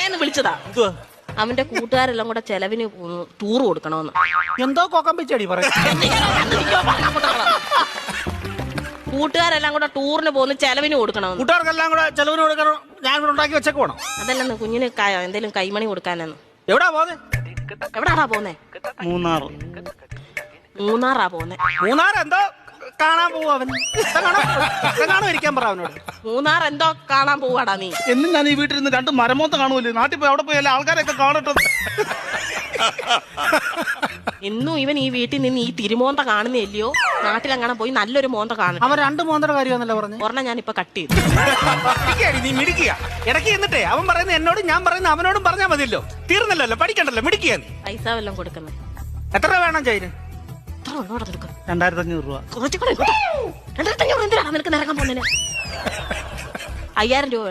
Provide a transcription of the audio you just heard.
പറയാന്ന് വിളിച്ചതാ. അവന്റെ കൂട്ടുകാരെല്ലാം കൂടെ ചെലവിന് ടൂർ കൊടുക്കണമെന്ന്. എന്തോ കോക്കമ്പിച്ചടി പറയും. കൂട്ടുകാരെല്ലാം കൂടെ ടൂറിന് പോകുന്ന ചെലവിന് കൊടുക്കണമെന്ന്. കൂട്ടുകാർക്കെല്ലാം കൂടെ ചെലവിന് കൊടുക്കണം. ഞാൻ ഇവിടെ ഉണ്ടാക്കി വെച്ചേക്ക് പോണം. അതല്ലെന്ന് കുഞ്ഞിന് എന്തെങ്കിലും കൈമണി കൊടുക്കാനെന്ന്. എവിടാ പോന്നെ? എവിടാടാ പോന്നെ? മൂന്നാറാ പോന്നെ. മൂന്നാർ എന്തോ കാണാൻ പോവാ അവൻ. കാണാൻ ഇരിക്കാൻ പറ അവനോട്. മൂന്നാർ എന്തോ കാണാൻ പോവാടാ നീ. എന്നും ഞാൻ ഈ വീട്ടിൽ നിന്ന് 2 മരമോത്ത കാണുമല്ലോ. നാട്ടിൽ പോയി അവിടെ പോയി എല്ലാ ആൾക്കാരെയൊക്കെ കാണട്ടെ. ഇന്നും ഇവൻ ഈ വീട്ടിൽ നിന്ന് ഈ തിരുമോന്ത കാണുന്നില്ലയോ? നാട്ടിലങ്ങനെ പോയി നല്ലൊരു മോന്ത കാണും. അവൻ 2 മോന്തയുടെ കാര്യമാണല്ലോ പറഞ്ഞു. ഒരെണ്ണം ഞാൻ ഇപ്പൊ കട്ട് ചെയ്തു. നീ മിടിക്കുക ഇടയ്ക്ക് എന്നിട്ടേ അവൻ പറയുന്നത് എന്നോടും ഞാൻ പറയുന്നത് അവനോടും പറഞ്ഞാൽ മതിയല്ലോ. തീർന്നല്ലോ, പഠിക്കണ്ടല്ലോ, മിടിക്കുക. പൈസ വല്ലതും കൊടുക്കുന്നത് എത്ര രൂപ വേണം ചൈന്? 2500 രൂപ. കുറച്ചുകൂടെ 2500 എന്തിനാണ് നിനക്ക് നിരക്കാൻ പോകുന്നതിന്? 5000 രൂപ.